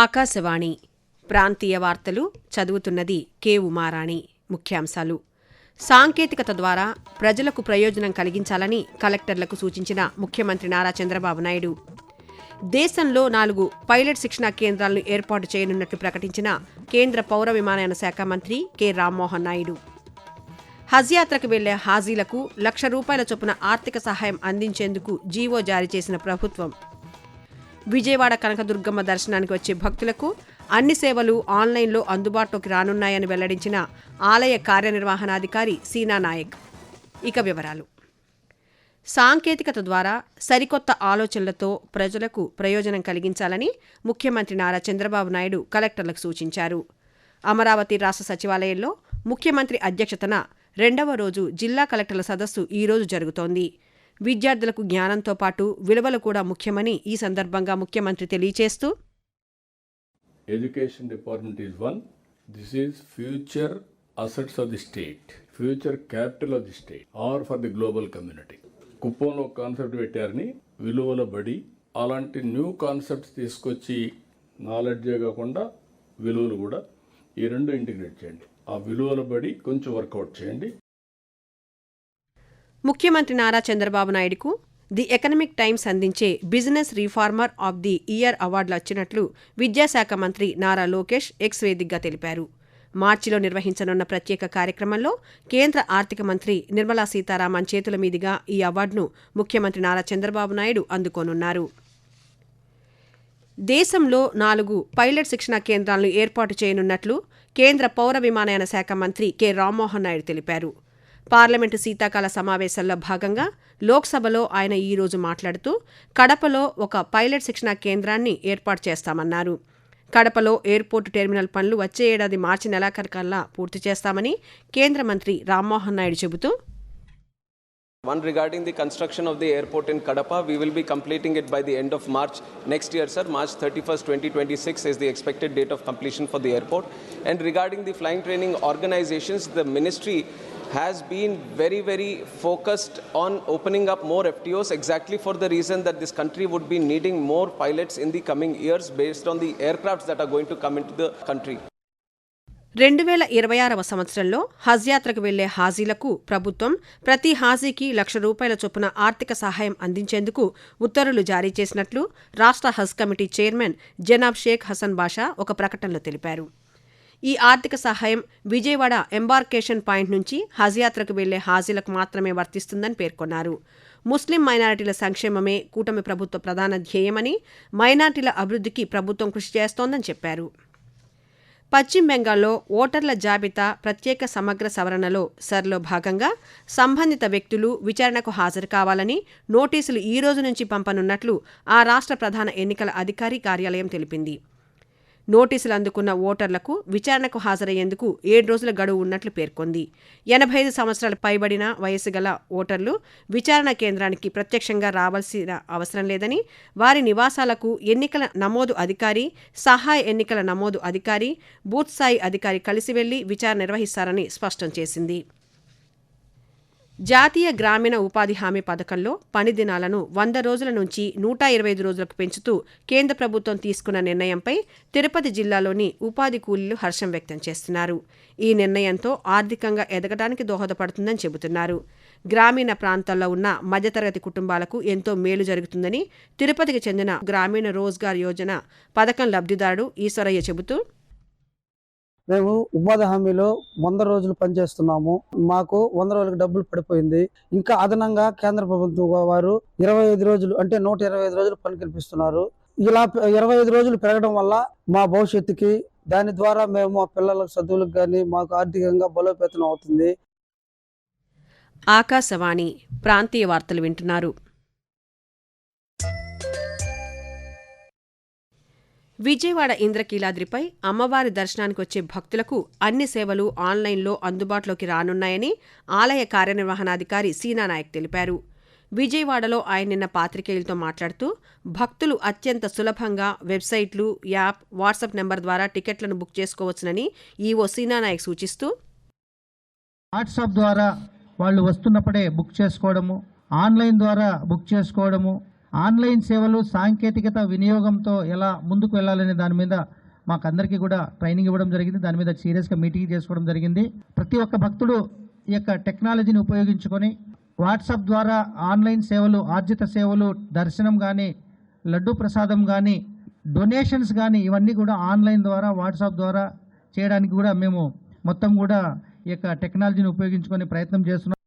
ఆకాశవాణి ప్రాంతీయ వార్తలు చదువుతున్నది కె ఉమారాణి. ముఖ్యాంశాలు: సాంకేతికత ద్వారా ప్రజలకు ప్రయోజనం కలిగించాలని కలెక్టర్లకు సూచించిన ముఖ్యమంత్రి నారా చంద్రబాబు నాయుడు. దేశంలో 4 పైలట్ శిక్షణా కేంద్రాలను ఏర్పాటు చేయనున్నట్లు ప్రకటించిన కేంద్ర పౌర విమానయాన శాఖ మంత్రి కె రామ్మోహన్ నాయుడు. హజ్ యాత్రకు వెళ్లే హాజీలకు ₹1,00,000 చొప్పున ఆర్థిక సహాయం అందించేందుకు జీవో జారీ చేసిన ప్రభుత్వం. విజయవాడ కనకదుర్గమ్మ దర్శనానికి వచ్చే భక్తులకు అన్ని సేవలు ఆన్లైన్లో అందుబాటులోకి రానున్నాయని వెల్లడించిన ఆలయ కార్యనిర్వహణాధికారి సీనా నాయక్. ఇక వివరాలు: సాంకేతికత ద్వారా సరికొత్త ఆలోచనలతో ప్రజలకు ప్రయోజనం కలిగించాలని ముఖ్యమంత్రి నారా చంద్రబాబు నాయుడు కలెక్టర్లకు సూచించారు. అమరావతి రాష్ట్ర సచివాలయంలో ముఖ్యమంత్రి అధ్యక్షతన 2వ రోజు జిల్లా కలెక్టర్ల సదస్సు ఈరోజు జరుగుతోంది. విద్యార్థులకు జ్ఞానంతో పాటు విలువలు కూడా ముఖ్యమని ఈ సందర్భంగా ముఖ్యమంత్రి తెలియజేస్తూ, Education department is one. This is future assets of the state, future capital of the state, or for the global community. కుప్పంలో కాన్సెప్ట్ పెట్టారని విలువల బడి, అలాంటి న్యూ కాన్సెప్ట్స్ తీసుకొచ్చి నాలెడ్జే కాకుండా విలువలు కూడా ఈ రెండు ఇంటిగ్రేట్ చేయండి. ఆ విలువల బడి కొంచెం వర్కౌట్ చేయండి. ముఖ్యమంత్రి నారా చంద్రబాబు నాయుడుకు ది ఎకనమిక్ టైమ్స్ అందించే business reformer of the year అవార్డులు వచ్చినట్లు విద్యాశాఖ మంత్రి నారా లోకేష్ ఎక్స్ వేదికగా తెలిపారు. మార్చిలో నిర్వహించనున్న ప్రత్యేక కార్యక్రమంలో కేంద్ర ఆర్థిక మంత్రి నిర్మలా సీతారామన్ చేతుల మీదుగా ఈ అవార్డును ముఖ్యమంత్రి నారా చంద్రబాబు నాయుడు అందుకోనున్నారు. దేశంలో 4 పైలట్ శిక్షణా కేంద్రాలను ఏర్పాటు చేయనున్నట్లు కేంద్ర పౌర విమానయాన శాఖ మంత్రి కె రామ్మోహన్ నాయుడు తెలిపారు. పార్లమెంటు శీతాకాల సమావేశాల్లో భాగంగా లోక్సభలో ఆయన ఈరోజు మాట్లాడుతూ, కడపలో ఒక పైలట్ శిక్షణా కేంద్రాన్ని ఏర్పాటు చేస్తామన్నారు. కడపలో ఎయిర్పోర్టు టెర్మినల్ పనులు వచ్చే ఏడాది మార్చి నెలాఖరుకల్లా పూర్తి చేస్తామని కేంద్ర మంత్రి రామ్మోహన్ నాయుడు చెబుతూ, One regarding the construction of the airport in Kadapa, we will be completing it by the end of March next year, sir. March 31st, 2026 is the expected date of completion for the airport. And regarding the flying training organizations, the ministry has been very focused on opening up more FTOs exactly for the reason that this country would be needing more pilots in the coming years based on the aircrafts that are going to come into the country. 2026వ సంవత్సరంలో హజ్ యాత్రకు వెళ్లే హాజీలకు ప్రభుత్వం ప్రతి హాజీకి ₹1,00,000 చొప్పున ఆర్థిక సహాయం అందించేందుకు ఉత్తర్వులు జారీ చేసినట్లు రాష్ట్ర హజ్ కమిటీ చైర్మన్ జనాబ్ షేక్ హసన్ బాషా ఒక ప్రకటనలో తెలిపారు. ఈ ఆర్థిక సహాయం విజయవాడ ఎంబార్కేషన్ పాయింట్ నుంచి హజ్ యాత్రకు వెళ్లే హాజీలకు మాత్రమే వర్తిస్తుందని పేర్కొన్నారు. ముస్లిం మైనారిటీల సంక్షేమమే కూటమి ప్రభుత్వ ప్రధాన ధ్యేయమని, మైనారిటీల అభివృద్ధికి ప్రభుత్వం కృషి చేస్తోందని చెప్పారు. పశ్చిమ బెంగాల్లో ఓటర్ల జాబితా ప్రత్యేక సమగ్ర సవరణలో సర్లో భాగంగా సంబంధిత వ్యక్తులు విచారణకు హాజరు కావాలని నోటీసులు ఈ రోజు నుంచి పంపనున్నట్లు ఆ రాష్ట్ర ప్రధాన ఎన్నికల అధికారి కార్యాలయం తెలిపింది. నోటీసులు అందుకున్న ఓటర్లకు విచారణకు హాజరయ్యేందుకు 7 రోజుల గడువు ఉన్నట్లు పేర్కొంది. 85 సంవత్సరాల పైబడిన వయసు గల ఓటర్లు విచారణ కేంద్రానికి ప్రత్యక్షంగా రావాల్సిన అవసరం లేదని, వారి నివాసాలకు ఎన్నికల నమోదు అధికారి, సహాయ ఎన్నికల నమోదు అధికారి, బూత్ స్థాయి అధికారి కలిసి వెళ్లి విచారణ నిర్వహిస్తారని స్పష్టం చేసింది. జాతీయ గ్రామీణ ఉపాధి హామీ పథకంలో పని దినాలను 100 రోజుల నుంచి 125 రోజులకు పెంచుతూ కేంద్ర ప్రభుత్వం తీసుకున్న నిర్ణయంపై తిరుపతి జిల్లాలోని ఉపాధి కూలీలు హర్షం వ్యక్తం చేస్తున్నారు. ఈ నిర్ణయంతో ఆర్థికంగా ఎదగడానికి దోహదపడుతుందని చెబుతున్నారు. గ్రామీణ ప్రాంతాల్లో ఉన్న మధ్యతరగతి కుటుంబాలకు ఎంతో మేలు జరుగుతుందని తిరుపతికి చెందిన గ్రామీణ రోజ్గార్ యోజన పథకం లబ్ధిదారుడు ఈశ్వరయ్య చెబుతూ, మేము ఉపాధి హామీలో 100 రోజులు పనిచేస్తున్నాము. మాకు 100 రోజులకు డబ్బులు పడిపోయింది. ఇంకా అదనంగా కేంద్ర ప్రభుత్వం వారు 25 రోజులు అంటే 125 రోజులు పని కల్పిస్తున్నారు. ఇలా 25 రోజులు పెరగడం వల్ల మా భవిష్యత్తుకి, దాని ద్వారా మేము మా పిల్లల చదువులకు కానీ మాకు ఆర్థికంగా బలోపేతం అవుతుంది. ఆకాశవాణి ప్రాంతీయ వార్తలు వింటున్నారు. విజయవాడ ఇంద్రకీలాద్రిపై అమ్మవారి దర్శనానికి వచ్చే భక్తులకు అన్ని సేవలు ఆన్లైన్లో అందుబాటులోకి రానున్నాయని ఆలయ కార్యనిర్వహణాధికారి సీనా నాయక్ తెలిపారు. విజయవాడలో ఆయన నిన్న పాత్రికేయులతో మాట్లాడుతూ, భక్తులు అత్యంత సులభంగా వెబ్సైట్లు, యాప్, వాట్సాప్ నెంబర్ ద్వారా టికెట్లను బుక్ చేసుకోవచ్చునని ఈవో సీనా నాయక్ సూచిస్తూ, వాట్సాప్ ద్వారా వాళ్ళు వస్తున్నప్పుడే బుక్ చేసుకోవడము, ఆన్లైన్ ద్వారా బుక్ చేసుకోవడము, ఆన్లైన్ సేవలు సాంకేతికత వినియోగంతో ఎలా ముందుకు వెళ్ళాలనే దాని మీద మాకందరికీ కూడా ట్రైనింగ్ ఇవ్వడం జరిగింది. దాని మీద సీరియస్గా మీటింగ్ చేసుకోవడం జరిగింది. ప్రతి ఒక్క భక్తుడు ఈ యొక్క టెక్నాలజీని ఉపయోగించుకొని వాట్సాప్ ద్వారా ఆన్లైన్ సేవలు, ఆర్జిత సేవలు, దర్శనం కానీ, లడ్డు ప్రసాదం కానీ, డొనేషన్స్ కానీ ఇవన్నీ కూడా ఆన్లైన్ ద్వారా వాట్సాప్ ద్వారా చేయడానికి కూడా మేము మొత్తం కూడా ఈ యొక్క టెక్నాలజీని ఉపయోగించుకొని ప్రయత్నం చేస్తున్నాం.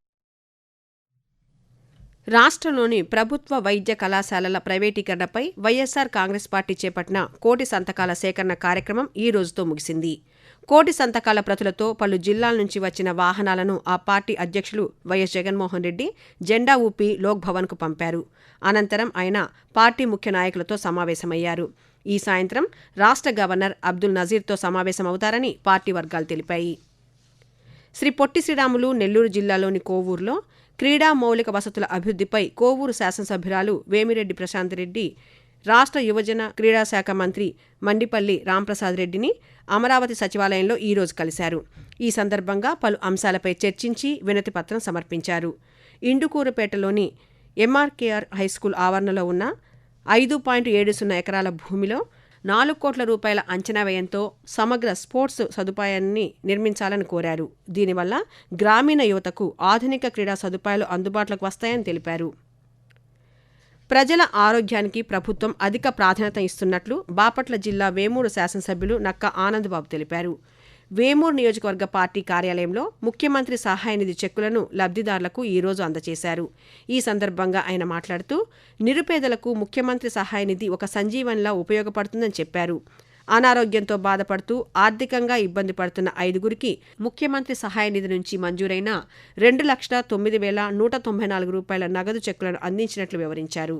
రాష్ట్రంలోని ప్రభుత్వ వైద్య కళాశాలల ప్రైవేటీకరణపై వైఎస్సార్ కాంగ్రెస్ పార్టీ చేపట్టిన కోటి సంతకాల సేకరణ కార్యక్రమం ఈ రోజుతో ముగిసింది. కోటి సంతకాల ప్రతులతో పలు జిల్లాల నుంచి వచ్చిన వాహనాలను ఆ పార్టీ అధ్యక్షులు వైఎస్ జగన్మోహన్ రెడ్డి జెండా ఊపి లోక్ భవన్కు పంపారు. అనంతరం ఆయన పార్టీ ముఖ్య నాయకులతో సమావేశమయ్యారు. ఈ సాయంత్రం రాష్ట్ర గవర్నర్ అబ్దుల్ నజీర్తో సమావేశమవుతారని పార్టీ వర్గాలు తెలిపాయి. శ్రీ పొట్టి శ్రీరాములు నెల్లూరు జిల్లాలోని కోవూరులో క్రీడా మౌలిక వసతుల అభివృద్ధిపై కోవూరు శాసనసభ్యురాలు వేమిరెడ్డి ప్రశాంతరెడ్డి రాష్ట్ర యువజన క్రీడా శాఖ మంత్రి మండిపల్లి రాంప్రసాద్ రెడ్డిని అమరావతి సచివాలయంలో ఈరోజు కలిశారు. ఈ సందర్భంగా పలు అంశాలపై చర్చించి వినతిపత్రం సమర్పించారు. ఇండుకూరుపేటలోని ఎంఆర్కేఆర్ హైస్కూల్ ఆవరణలో ఉన్న 5.70 ఎకరాల భూమిలో 4 కోట్ల రూపాయల అంచనా వ్యయంతో సమగ్ర స్పోర్ట్స్ సదుపాయాన్ని నిర్మించాలని కోరారు. దీనివల్ల గ్రామీణ యువతకు ఆధునిక క్రీడా సదుపాయాలు అందుబాటులోకి వస్తాయని తెలిపారు. ప్రజల ఆరోగ్యానికి ప్రభుత్వం అధిక ప్రాధాన్యత ఇస్తున్నట్లు బాపట్ల జిల్లా వేమూరు శాసనసభ్యులు నక్కా ఆనందబాబు తెలిపారు. వేమూరు నియోజకవర్గ పార్టీ కార్యాలయంలో ముఖ్యమంత్రి సహాయ నిధి చెక్కులను లబ్ధిదారులకు ఈరోజు అందజేశారు. ఈ సందర్భంగా ఆయన మాట్లాడుతూ నిరుపేదలకు ముఖ్యమంత్రి సహాయ నిధి ఒక సంజీవనిలా ఉపయోగపడుతుందని చెప్పారు. అనారోగ్యంతో బాధపడుతూ ఆర్థికంగా ఇబ్బంది పడుతున్న 5గురికి ముఖ్యమంత్రి సహాయ నిధి నుంచి మంజూరైన 2,09,194 రూపాయల నగదు చెక్కులను అందించినట్లు వివరించారు.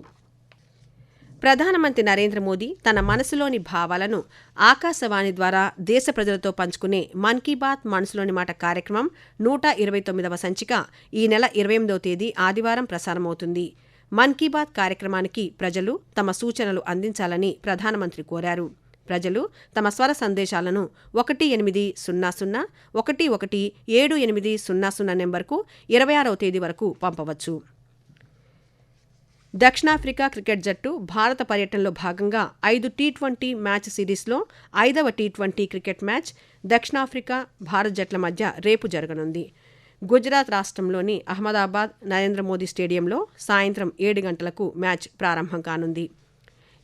ప్రధానమంత్రి నరేంద్ర మోదీ తన మనసులోని భావాలను ఆకాశవాణి ద్వారా దేశ ప్రజలతో పంచుకునే మన్ కీ బాత్ మనసులోని మాట కార్యక్రమం 129వ సంచిక ఈ నెల 28వ తేదీ ఆదివారం ప్రసారమవుతుంది. మన్ కీ బాత్ కార్యక్రమానికి ప్రజలు తమ సూచనలు అందించాలని ప్రధానమంత్రి కోరారు. ప్రజలు తమ స్వర సందేశాలను 1800117800 నెంబర్కు 26వ తేదీ వరకు పంపవచ్చు. దక్షిణాఫ్రికా క్రికెట్ జట్టు భారత పర్యటనలో భాగంగా 5 టీ20 మ్యాచ్ సిరీస్లో 5వ టీ20 క్రికెట్ మ్యాచ్ దక్షిణాఫ్రికా భారత జట్ల మధ్య రేపు జరగనుంది. గుజరాత్ రాష్ట్రంలోని అహ్మదాబాద్ నరేంద్ర మోదీ స్టేడియంలో సాయంత్రం 7 గంటలకు మ్యాచ్ ప్రారంభం కానుంది.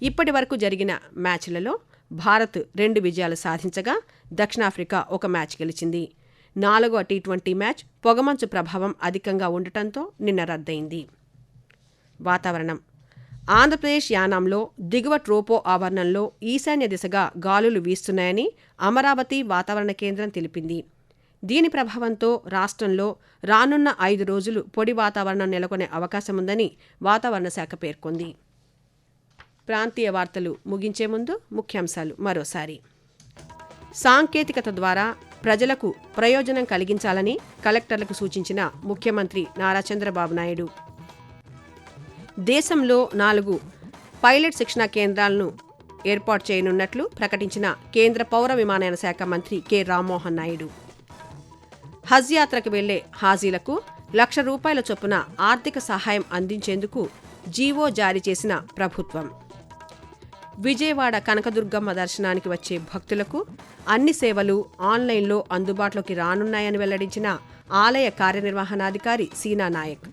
ఇప్పటి వరకు జరిగిన మ్యాచ్లలో భారత్ 2 విజయాలు సాధించగా దక్షిణాఫ్రికా 1 మ్యాచ్ గెలిచింది. 4వ టీ20 మ్యాచ్ పొగమంచు ప్రభావం అధికంగా ఉండటంతో నిన్న రద్దయింది. వాతావరణం. ఆంధ్రప్రదేశ్ యానాంలో దిగువ ట్రోపో ఆవరణంలో ఈశాన్య దిశగా గాలులు వీస్తున్నాయని అమరావతి వాతావరణ కేంద్రం తెలిపింది. దీని ప్రభావంతో రాష్ట్రంలో రానున్న 5 రోజులు పొడి వాతావరణం నెలకొనే అవకాశముందని వాతావరణ శాఖ పేర్కొంది. ప్రాంతీయ వార్తలు ముగించే ముందు ముఖ్యాంశాలు మరోసారి. సాంకేతికత ద్వారా ప్రజలకు ప్రయోజనం కలిగించాలని కలెక్టర్లకు సూచించిన ముఖ్యమంత్రి నారా చంద్రబాబు నాయుడు. దేశంలో 4 పైలట్ శిక్షణా కేంద్రాలను ఏర్పాటు చేయనున్నట్లు ప్రకటించిన కేంద్ర పౌర విమానయాన శాఖ మంత్రి కె రామ్మోహన్ నాయుడు. హజ్ యాత్రకు వెళ్లే హాజీలకు ₹1,00,000 చొప్పున ఆర్థిక సహాయం అందించేందుకు జీవో జారీ చేసిన ప్రభుత్వం. విజయవాడ కనకదుర్గమ్మ దర్శనానికి వచ్చే భక్తులకు అన్ని సేవలు ఆన్లైన్లో అందుబాటులోకి రానున్నాయని వెల్లడించిన ఆలయ కార్యనిర్వహణాధికారి సీనా నాయక్.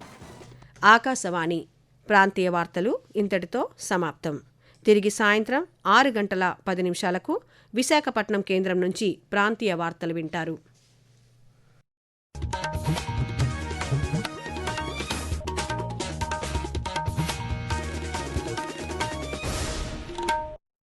ఆకాశవాణి ప్రాంతీయ వార్తలు ఇంతటితో సమాప్తం. తిరిగి సాయంత్రం 6:10 విశాఖపట్నం కేంద్రం నుంచి ప్రాంతీయ వార్తలు వింటారు.